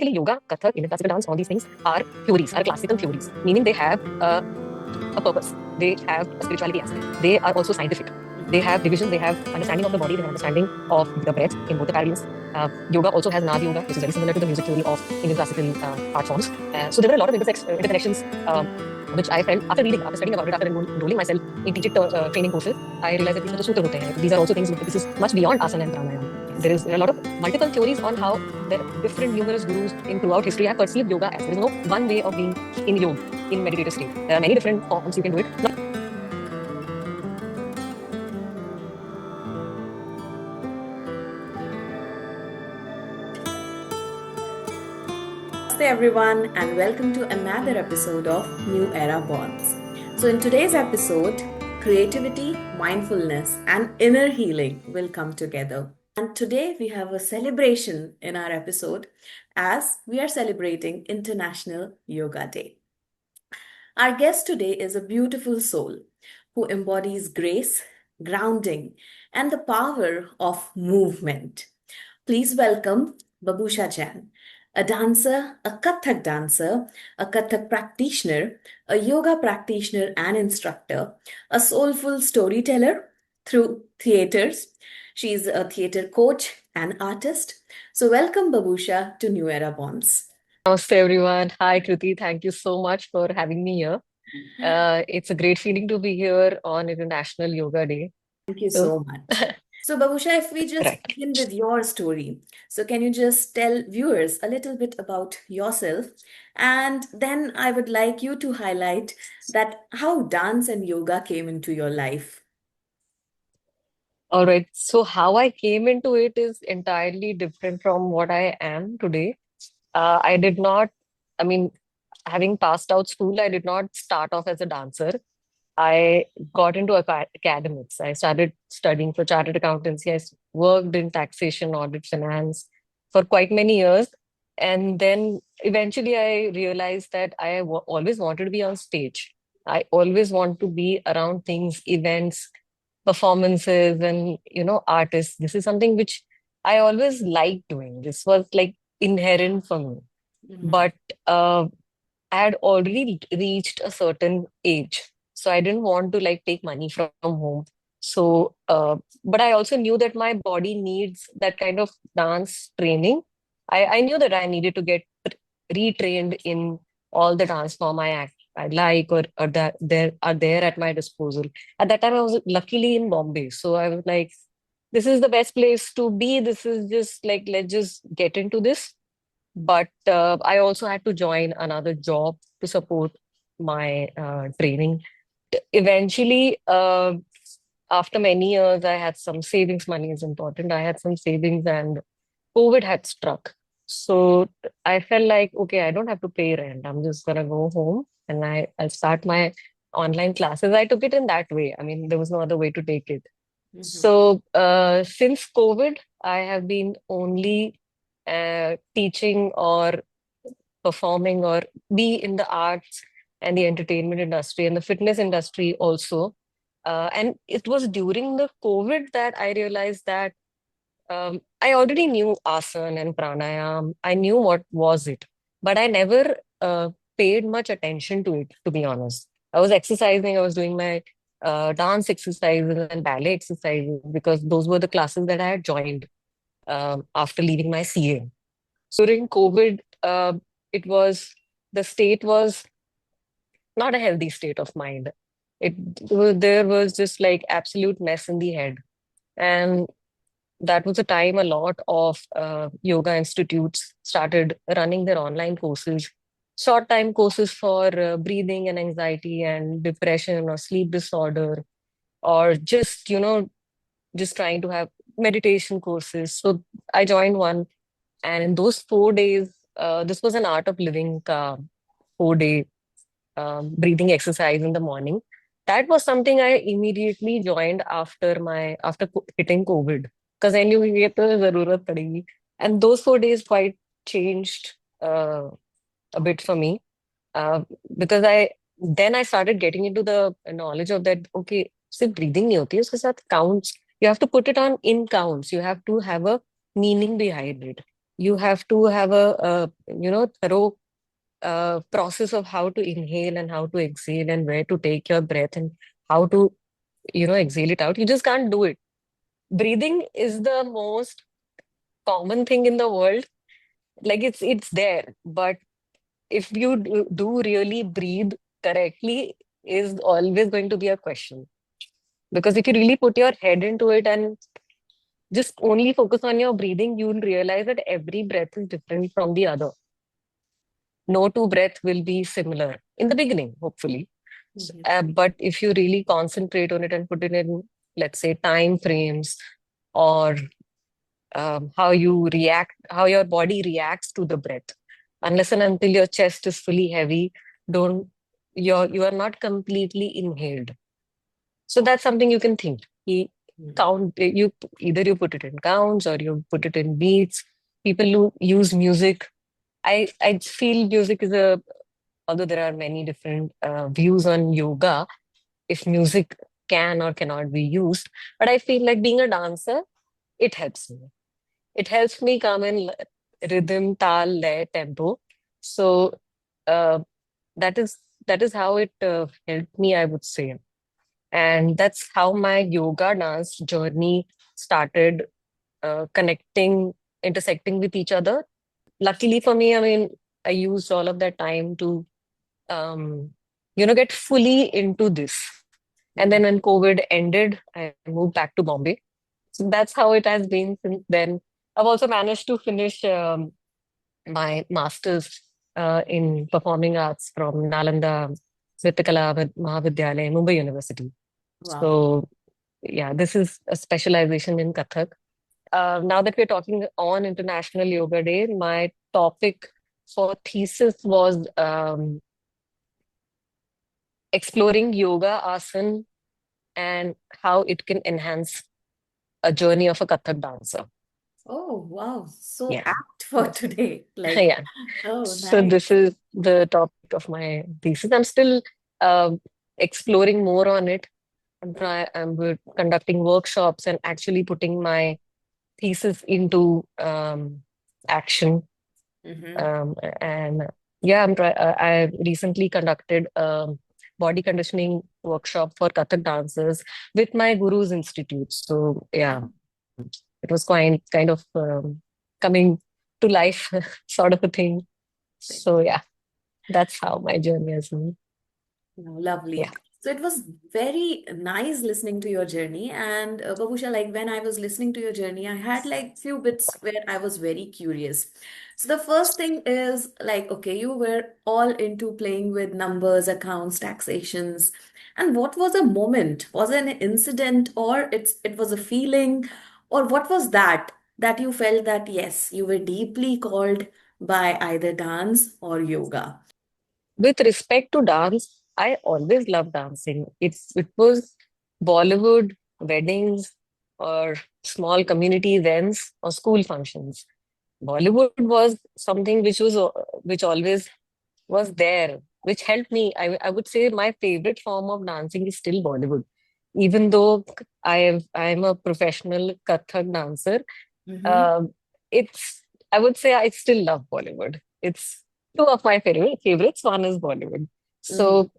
yoga, Kathak, Indian classical dance, all these things are theories, are classical theories, meaning they have a purpose. They have a spirituality aspect. They are also scientific. They have divisions. They have understanding of the body. They have understanding of the breath in both the parallels. Yoga also has Nad Yoga, which is very similar to the music theory of Indian classical art forms. So there were a lot of interconnections, which I felt after reading, after studying about it, after enrolling myself in teaching training courses. I realized that these are the sutra hote hain. These are also things. This is much beyond asana and pranayama. There is a lot of multiple theories on how the different numerous gurus in throughout history have perceived yoga as. There is no one way of being in yoga, in meditative state. There are many different forms you can do it. Namaste everyone and welcome to another episode of New Era Bonds. So in today's episode, creativity, mindfulness and inner healing will come together. And today we have a celebration in our episode as we are celebrating International Yoga Day. Our guest today is a beautiful soul who embodies grace, grounding and the power of movement. Please welcome Babusha Jain, a dancer, a Kathak practitioner, a yoga practitioner and instructor, a soulful storyteller through theaters. She's a theater coach and artist. So welcome Babusha to New Era Bonds. Namaste everyone. Hi Kriti. Thank you so much for having me here. It's a great feeling to be here on International Yoga Day. Thank you So, so much. So, Babusha, if we just right. begin with your story, so can you just tell viewers a little bit about yourself? And then I would like you to highlight that how dance and yoga came into your life. All right. So how I came into it is entirely different from what I am today. I did not, I mean, having passed out school, I did not start off as a dancer. I got into academics. I started studying for chartered accountancy. Worked in taxation, audit, finance for quite many years. And then eventually I realized that always wanted to be on stage. I always want to be around things, events, performances, and, artists. This is something which I always liked doing. This was like inherent for me. Mhm. But I had already reached a certain age. So I didn't want to like take money from home. So, but I also knew that my body needs that kind of dance training. I knew that I needed to get retrained in all the dance form I like or that there are there at my disposal. At that time, I was luckily in Bombay. So I was like, this is the best place to be. This is just like, let's just get into this. But I also had to join another job to support my training. Eventually, after many years, I had some savings. Money is important. I had some savings, and COVID had struck. So I felt like, okay, I don't have to pay rent. I'm just gonna go home and I'll start my online classes. I took it in that way. I mean, there was no other way to take it. Mhm. So since COVID, I have been only teaching or performing or be in the arts and the entertainment industry and the fitness industry also. And it was during the COVID that I realized that I already knew asana and pranayam. I knew what was it, but I never paid much attention to it, to be honest. I was exercising, I was doing my dance exercises and ballet exercises because those were the classes that I had joined after leaving my CA. So during COVID, it was the state was not a healthy state of mind. It there was just like absolute mess in the head, and that was the time a lot of yoga institutes started running their online courses, short time courses for breathing and anxiety and depression or sleep disorder, or just just trying to have meditation courses. So I joined one, and in those 4 days, this was an art of living 4 day breathing exercise in the morning. That was something I immediately joined after hitting COVID because I knew ये तो जरूरत पड़ेगी. And those 4 days quite changed a bit for me uh, because I started getting into the knowledge of that. Okay, सिर्फ breathing नहीं होती है, उसके साथ counts. You have to put it on in counts. You have to have a meaning behind it. you have to have a thorough process of how to inhale and how to exhale and where to take your breath and how to, exhale it out. You just can't do it. Breathing is the most common thing in the world. Like it's there, but if you do really breathe correctly, is always going to be a question. Because if you really put your head into it and just only focus on your breathing, you'll realize that every breath is different from the other. No two breath will be similar in the beginning, hopefully. Mhm. But if you really concentrate on it and put it in, let's say, time frames, or how you react, how your body reacts to the breath, unless and until your chest is fully heavy, don't you are not completely inhaled. So that's something you can think. Count you either you put it in counts or you put it in beats. People who use music. I feel music is a, although there are many different views on yoga, if music can or cannot be used. But I feel like being a dancer, it helps me. It helps me come in rhythm, tal, lay, tempo. So uh, that is that is how it helped me, I would say. And that's how my yoga dance journey started intersecting with each other. Luckily for me, I mean, I used all of that time to um, get fully into this. And then Mhm. when COVID ended, I moved back to Bombay. So that's how it has been since then. I've also managed to finish my master's in performing arts from Nalanda Nrityakala Mahavidyalaya, Mumbai University. Wow. So yeah, this is a specialization in Kathak. Now that we're talking on International Yoga Day, my topic for thesis was exploring yoga asana and how it can enhance a journey of a Kathak dancer. Oh, wow. So Yeah. apt for today. Like, Yeah. oh, So nice. this is the topic of my thesis. I'm still uh, exploring more on it. I'm conducting workshops and actually putting my thesis into action. Mm-hmm. And yeah, I recently conducted a body conditioning workshop for Kathak dancers with my Guru's Institute. So yeah, it was kind of coming to life, sort of a thing. So yeah, that's how my journey has been. No, Yeah. lovely. So it was very nice listening to your journey. And Babusha, like when I was listening to your journey, I had like few bits where I was very curious. So the first thing is like, okay, you were all into playing with numbers, accounts, taxations. And what was a moment? Was it an incident or it was a feeling? Or what was that that you felt that yes, you were deeply called by either dance or yoga? With respect to dance, I always loved dancing. It was Bollywood, weddings, or small community events or school functions. Bollywood was something which always was there, which helped me. I would say my favorite form of dancing is still Bollywood. Even though I'm a professional Kathak dancer, Mm-hmm. um, it's I would say I still love Bollywood. It's two of my favorites. One is Bollywood. Mm-hmm. So,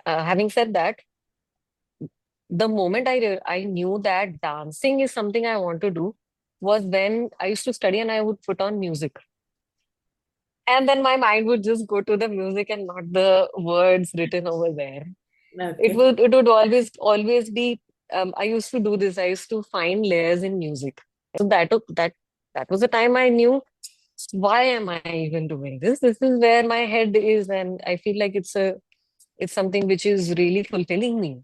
having said that, the moment I knew that dancing is something I want to do was when I used to study and I would put on music. And then my mind would just go to the music and not the words written over there. Okay. It would always be I used to do this. I used to find layers in music. So that was the time I knew why am I even doing this? This is where my head is, and I feel like it's something which is really fulfilling me.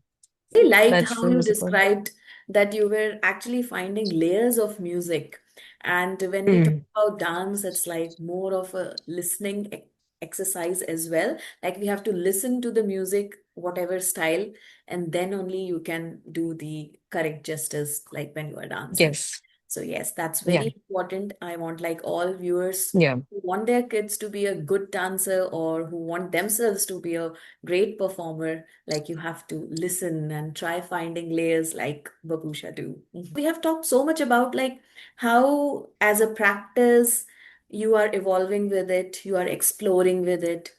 Really liked That's how the you music one. described that you were actually finding layers of music. And when we talk Mm. about dance, it's like more of a listening exercise as well. Like we have to listen to the music, whatever style, and then only you can do the correct justice, like when you are dancing. Yes. So yes, that's Yeah. very important. I want like all viewers Yeah. who want their kids to be a good dancer or who want themselves to be a great performer, like you have to listen and try finding layers like Babusha do. We have talked so much about like how as a practice you are evolving with it, you are exploring with it.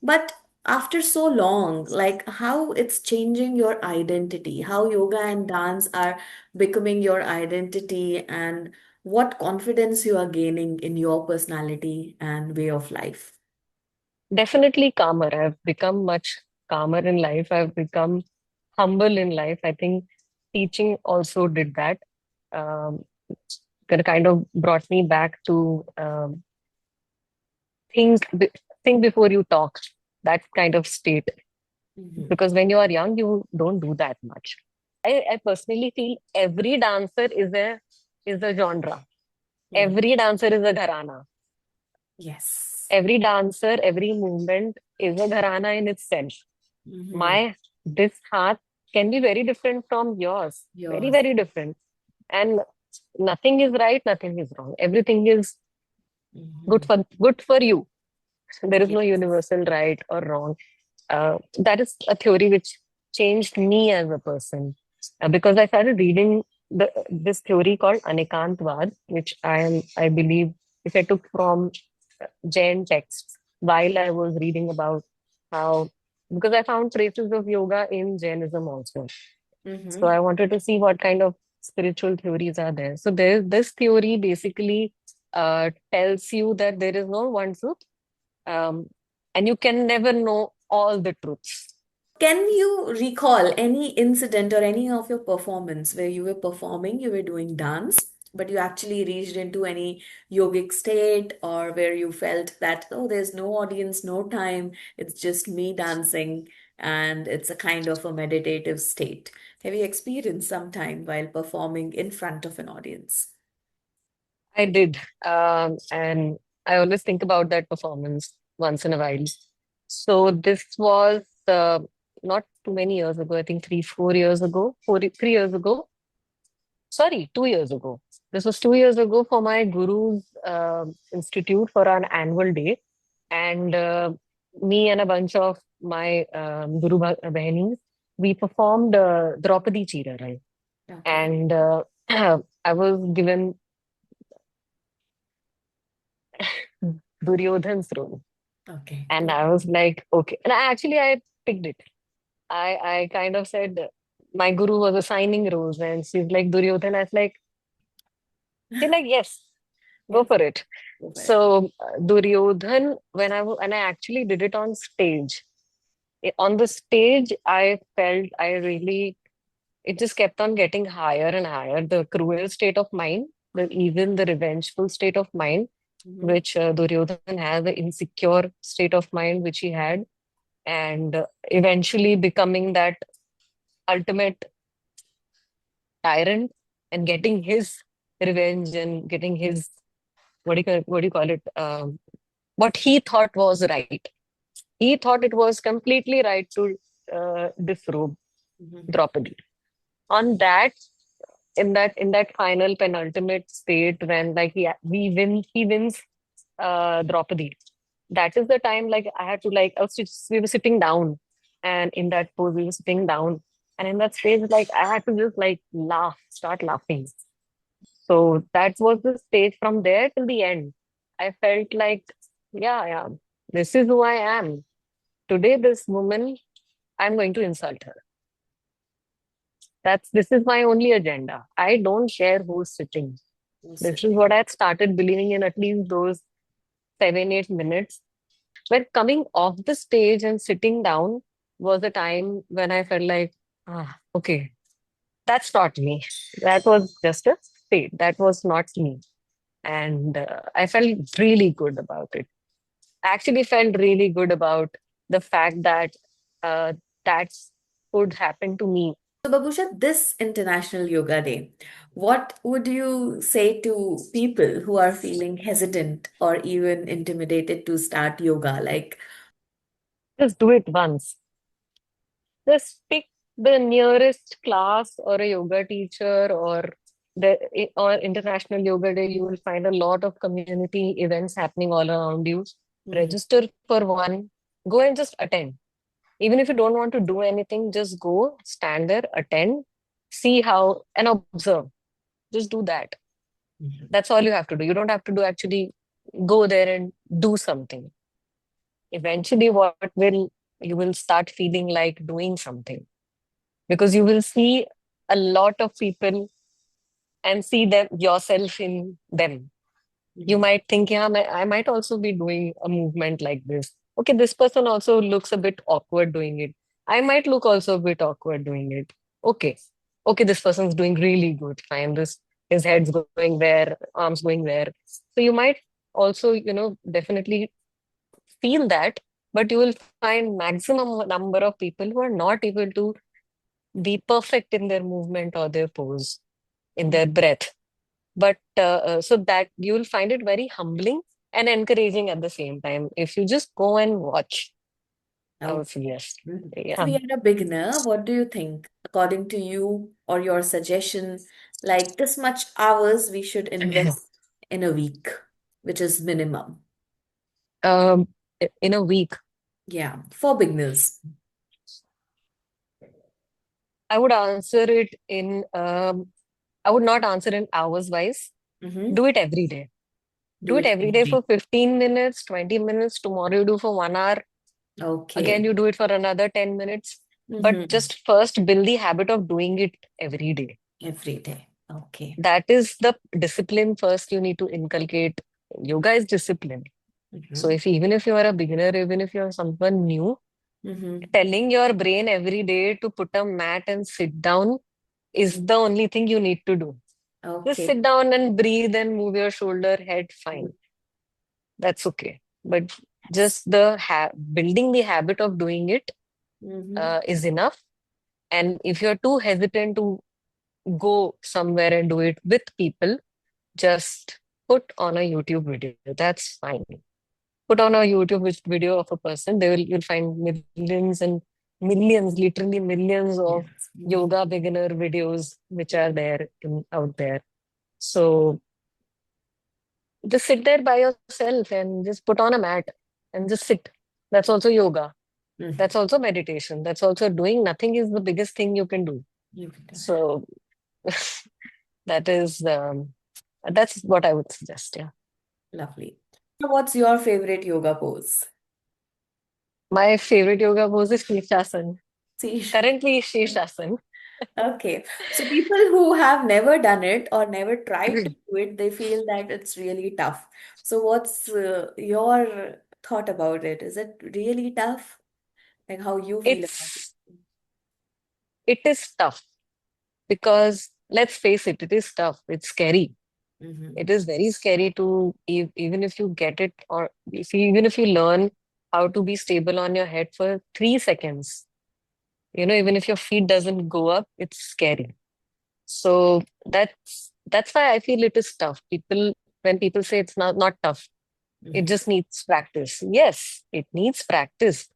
But after so long, like how it's changing your identity, how yoga and dance are becoming your identity, and what confidence you are gaining in your personality and way of life. Definitely calmer. I've become much calmer in life. I've become humble in life. I think teaching also did that. Um, kind of brought me back to think, think before you talk, that kind of state. Mhm. Because when you are young, you don't do that much. I personally feel every dancer is a genre. Mhm. Every dancer is a gharana. Yes. Every dancer, every movement is a gharana in itself. Mhm. My this heart can be very different from yours, very, Yours. very different. And nothing is right, nothing is wrong. Everything is Mhm. good for you. There is no Yes. universal right or wrong. That is a theory which changed me as a person because I started reading this theory called Anekantvad, which I believe, which I took from Jain texts while I was reading about how, because I found traces of yoga in Jainism also. So Mhm. I wanted to see what kind of spiritual theories are there. So this theory basically tells you that there is no one truth, um, and you can never know all the truths. Can you recall any incident or any of your performance where you were performing, you were doing dance, but you actually reached into any yogic state, or where you felt that, oh, there's no audience, no time, it's just me dancing, and it's a kind of a meditative state? Have you experienced some time while performing in front of an audience? I did, and I always think about that performance once in a while. So this was not too many years ago. I think 3 4 years ago, 3 years ago. Sorry, 2 years ago. This was 2 years ago for my guru's institute for an annual day, and me and a bunch of my Bahinis, we performed Draupadi Chirarai, Okay. and I was given Duryodhan's role, Okay. and Good. I was like, okay, and I picked it. I kind of said my guru was assigning roles, and she's like Duryodhan. I was like, she's like, yes, go Yes, for it. go for it. So Duryodhan, and I actually did it on stage. On the stage, I felt I really, it just kept on getting higher and higher. The cruel state of mind, even the revengeful state of mind, Mhm. which Duryodhan has, the insecure state of mind which he had, and eventually becoming that ultimate tyrant and getting his revenge and getting his, what do you call it? What he thought was right. He thought it was completely right to disrobe Mhm. Draupadi. On that, in that final penultimate state when like he wins Draupadi. That is the time like I had to like we were sitting down, and in that pose we were sitting down, and in that space like I had to just like start laughing. So that was the stage from there till the end. I felt like, yeah, this is who I am. Today, this woman, I'm going to insult her. This is my only agenda. I don't care who's sitting. Who's This is sitting? what I had started believing in at least those 7 8 minutes. But coming off the stage and sitting down was a time when I felt like, okay, that's not me. That was just a state. That was not me. And I felt really good about it. I actually felt really good about the fact that uh, that could happen to me. So, Babusha, this International Yoga Day, what would you say to people who are feeling hesitant or even intimidated to start yoga? Like, Just do it once. Just pick the nearest class or a yoga teacher or or International Yoga Day, you will find a lot of community events happening all around you. Mhm. Register for one, go and just attend. Even if you don't want to do anything, just go, stand there, attend, see how, and observe. Just do that. Mhm. That's all you have to do. You don't have to do actually go there and do something. Eventually, what will you will start feeling like doing something because you will see a lot of people and see them yourself in them. You Mhm. might think, yeah, I might also be doing a movement like this. Okay, this person also looks a bit awkward doing it. I might look also a bit awkward doing it. Okay. Okay, this person's doing really good. Fine. This his head's going there, arms going there. So you might also, definitely feel that, but you will find maximum number of people who are not able to be perfect in their movement or their pose, in their breath. But so that you will find it very humbling and encouraging at the same time if you just go and watch. I Oh. would suggest. Mhm. So Yeah. you're a beginner. What do you think, according to you or your suggestion, like this much hours we should invest in a week, which is minimum? Um, in a week, Yeah, for beginners. I would answer it in, I would not answer in hours wise. Mm-hmm. Do it every day. Do Do it it every every day day. for 15 minutes, 20 minutes. Tomorrow you do for 1 hour. Again, Okay. you do it for another 10 minutes. But Mm-hmm. just first build the habit of doing it every day. Every day. Okay. That is the discipline first you need to inculcate. Yoga is discipline. So Mm-hmm. if even if you are a beginner, even if you are someone new, Mm-hmm. telling your brain every day to put a mat and sit down is the only thing you need to do. Just Okay. sit down and breathe and move your shoulder, head, fine. That's okay. But Yes. just the building the habit of doing it Mm-hmm. is enough. And if you're too hesitant to go somewhere and do it with people, just put on a YouTube video. That's fine. Put on a YouTube video of a person. You'll find millions and millions, literally millions of Yes. Mm-hmm. yoga beginner videos which are there out there. So just sit there by yourself and just put on a mat and just sit. That's also yoga. Mm-hmm. That's also meditation. That's also doing nothing is the biggest thing you can do. You can do. So that is that's what I would suggest. Yeah. Lovely. So what's your favorite yoga pose? My favorite yoga pose is Shirshasana. See, Currently, Shirshasana. okay. So people who have never done it or never tried to do it, they feel that it's really tough. So what's your thought about it? Is it really tough? Like how you feel about it? It's it is tough because let's face it, it is tough. It's scary. Mm-hmm. It is very scary to even if you get it or even if you learn how to be stable on your head for 3 seconds. Even if your feet doesn't go up, it's scary. So that's why I feel it is tough. When people say it's not tough, it Mm-hmm. just needs practice. Yes, it needs practice.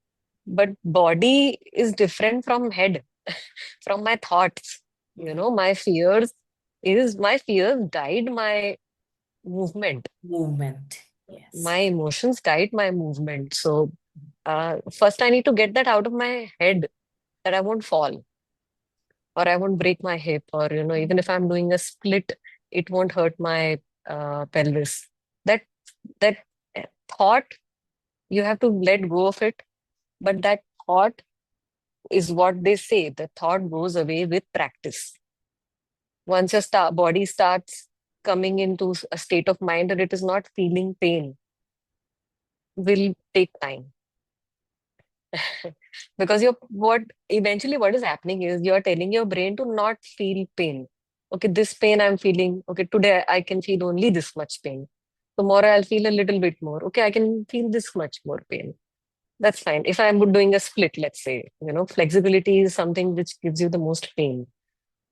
But body is different from head, from my thoughts. Mm-hmm. My fears guide my movement. Movement. My Yes. emotions guide my movement. So first I need to get that out of my head that I won't fall or I won't break my hip, or even if I'm doing a split, it won't hurt my pelvis. That that thought, you have to let go of it, but that thought is what they say. The thought goes away with practice. Once your body starts coming into a state of mind that it is not feeling pain, will take time. Because what is happening is you're telling your brain to not feel pain. Okay, this pain I'm feeling. Okay, today I can feel only this much pain. Tomorrow I'll feel a little bit more. Okay, I can feel this much more pain. That's fine. If I'm doing a split, let's say, flexibility is something which gives you the most pain.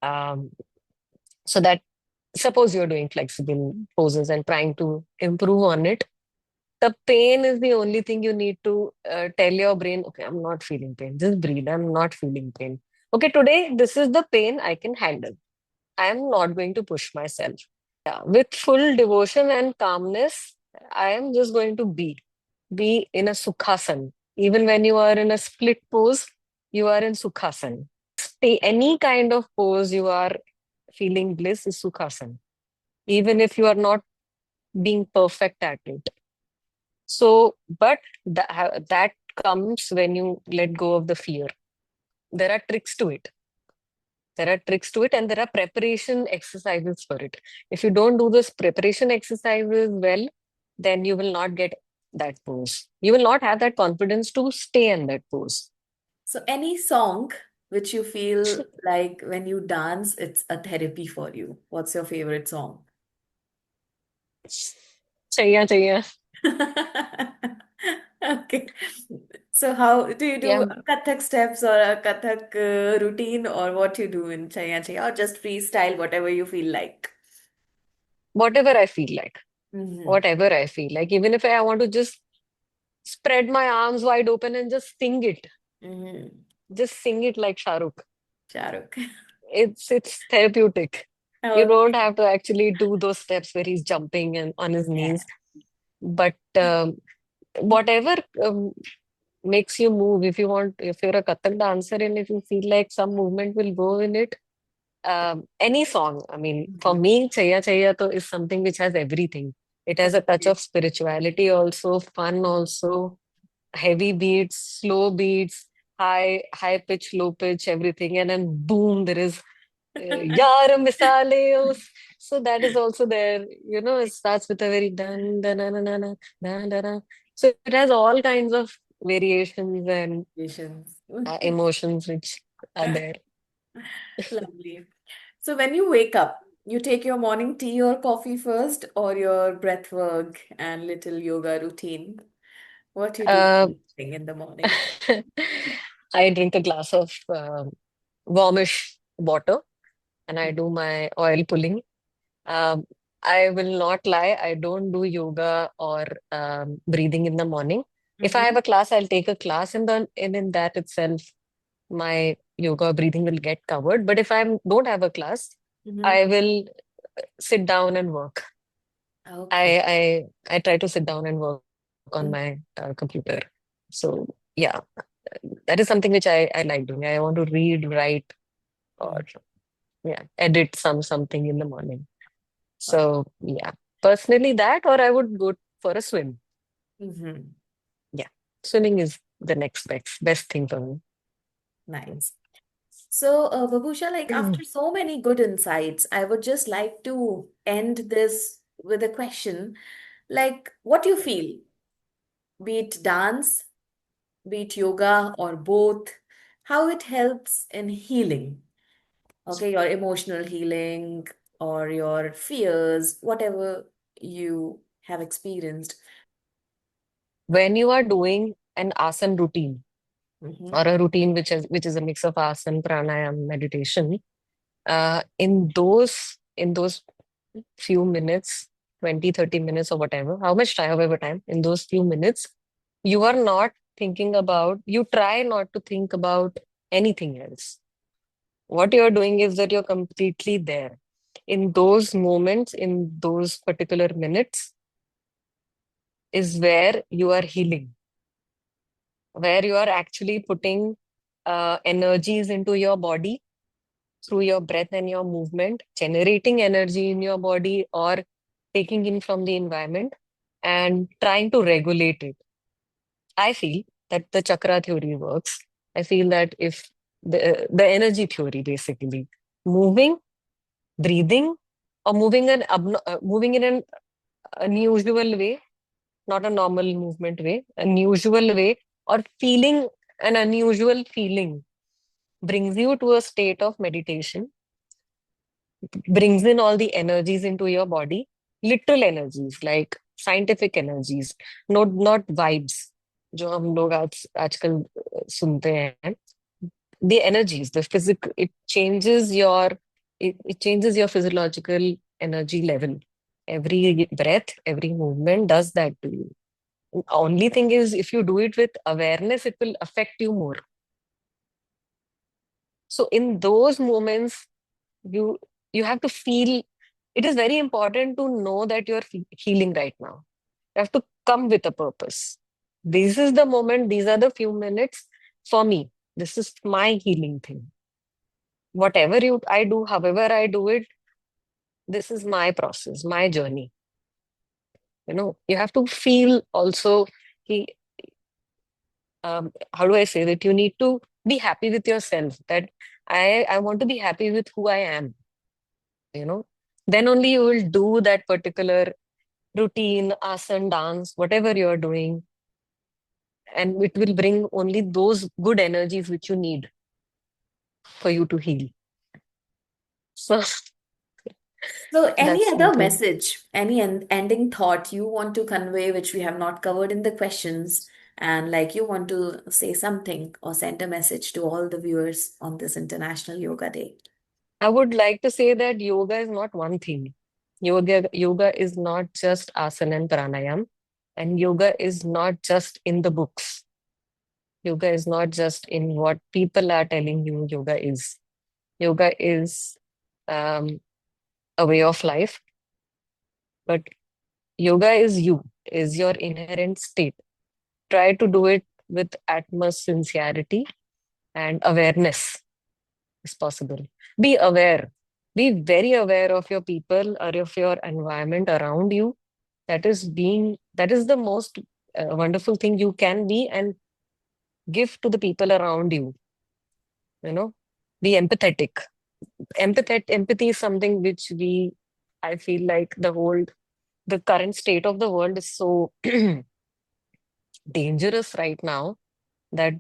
Um, so that suppose you're doing flexible poses and trying to improve on it, the pain is the only thing you need to tell your brain, okay, I'm not feeling pain. Just breathe. I'm not feeling pain. Okay, today this is the pain I can handle. I am not going to push myself. Yeah, with full devotion and calmness, I am just going to be in a sukhasana. Even when you are in a split pose, you are in sukhasana. Stay any kind of pose you are feeling bliss is sukhasana, even if you are not being perfect at it. So, but that comes when you let go of the fear. There are tricks to it. There are tricks to it, and there are preparation exercises for it. If you don't do this preparation exercises well, then you will not get that pose. You will not have that confidence to stay in that pose. So, any song which you feel like when you dance, it's a therapy for you. What's your favorite song? Chaiyya, chaiyya. Okay. So, how do you do Yeah, Kathak steps or a Kathak routine, or what you do in Chaiyya Chaiyya, or just freestyle, whatever you feel like? whatever I feel like. Mm-hmm. Whatever I feel like. Even if I want to just spread my arms wide open and just sing it. Mm-hmm. Just sing it like Shahrukh. Shahrukh. It's therapeutic. You don't Okay. have to actually do those steps where he's jumping and on his knees. Yeah. But whatever makes you move, if you want, if you're a Kathak dancer and if you feel like some movement will go in it, any song. I mean, for Mhm. me, Chaya Chaya to is something which has everything. It has a touch Okay. of spirituality also, fun also, heavy beats, slow beats, high pitch, low pitch, everything, and then boom, there is Yaar misale us. So that is also there. It starts with a very dun dun dun dun dun dun dun. Dun. So it has all kinds of variations and Patience. emotions which are there. Lovely. So when you wake up, you take your morning tea or coffee first, or your breath work and little yoga routine? What you do Um, first thing in the morning? I drink a glass of warmish water and I do my oil pulling. Um, I will not lie, I don't do yoga or breathing in the morning. If I Mm-hmm. have a class, I'll take a class in that itself, my yoga breathing will get covered. But if I don't have a class, Mm-hmm. I will sit down and work. Okay. I try to sit down and work on my computer. So yeah, that is something which I like doing. I want to read, write, or Mm-hmm. yeah, edit something in the morning. So yeah, personally that, or I would go for a swim. Mm-hmm. Yeah, swimming is the next best thing for me. Nice. So, Babusha, like after so many good insights, I would just like to end this with a question like, what do you feel? Be it dance, be it yoga, or both, how it helps in healing. Okay, your emotional healing or your fears, whatever you have experienced. When you are doing an asana routine Mm-hmm. or a routine which is a mix of asana, pranayam, meditation, in those few minutes, 20, 30 minutes or whatever, how much time, however time, in those few minutes, you are not thinking about, you try not to think about anything else. What you're doing is that you're completely there. In those moments, in those particular minutes, is where you are healing, where you are actually putting energies into your body through your breath and your movement, generating energy in your body or taking in from the environment and trying to regulate it. I feel that the chakra theory works. I feel that if the energy theory basically moving, breathing, or moving in an unusual way, not a normal movement way, unusual way, or feeling an unusual feeling brings you to a state of meditation, brings in all the energies into your body, literal energies like scientific energies, not vibes जो हम लोग आजकल सुनते हैं. The energies, the physical, it changes your physiological energy level. Every breath, every movement does that to you. Only thing is, if you do it with awareness, it will affect you more. So in those moments, you You have to feel, it is very important to know that you're healing right now. You have to come with a purpose. This is the moment, these are the few minutes for me. This is my healing thing. Whatever I do, however I do it, this is my process, my journey. You have to feel also, he, how do I say that? You need to be happy with yourself, that I want to be happy with who I am, you know. Then only you will do that particular routine, asana, dance, whatever you're doing, and it will bring only those good energies which you need for you to heal. So So, any that's other something. message, any ending thought you want to convey, which we have not covered in the questions, and like you want to say something or send a message to all the viewers on this International Yoga Day? I would like to say that yoga is not one thing. Yoga is not just asana and pranayam, and yoga is not just in the books. Yoga is not just in what people are telling you yoga is. Yoga is um, a way of life, but yoga is you, is your inherent state. Try to do it with utmost sincerity and awareness is possible. Be aware. Be very aware of your people or of your environment around you. That is the most wonderful thing you can be, and give to the people around you. You know, be empathetic. Empathy is something which I feel like the current state of the world is so dangerous right now, that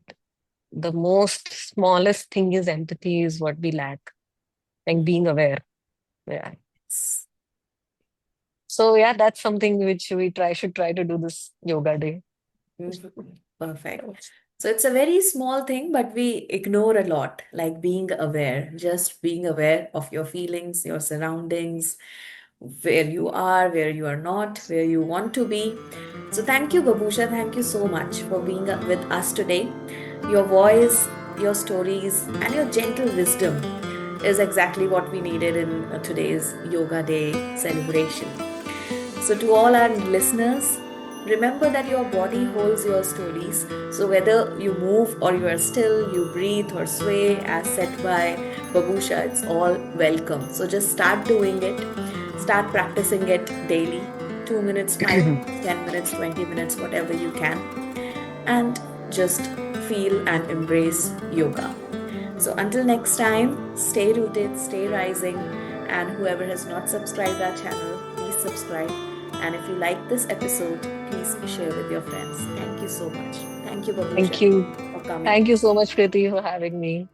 the most smallest thing is empathy is what we lack, and being aware. Yeah. So yeah, that's something which we should try to do this yoga day. Mhm. Perfect. So it's a very small thing, but we ignore a lot, like being aware, just being aware of your feelings, your surroundings, where you are, where you are not, where you want to be. So thank you, Babusha. Thank you so much for being with us today. Your voice, your stories, and your gentle wisdom is exactly what we needed in today's Yoga Day celebration. So, to all our listeners, remember that your body holds your stories. So, whether you move or you are still, you breathe or sway, as said by Babusha, it's all welcome. So, just start doing it, start practicing it daily 2 minutes, 5 minutes, 10 minutes, 20 minutes, whatever you can, and just feel and embrace yoga. So, until next time, stay rooted, stay rising, and whoever has not subscribed our channel, please subscribe. And if you like this episode, please share with your friends. Thank you so much. Thank you, Babusha, Thank you. for coming. Thank you so much, Kriti, for having me.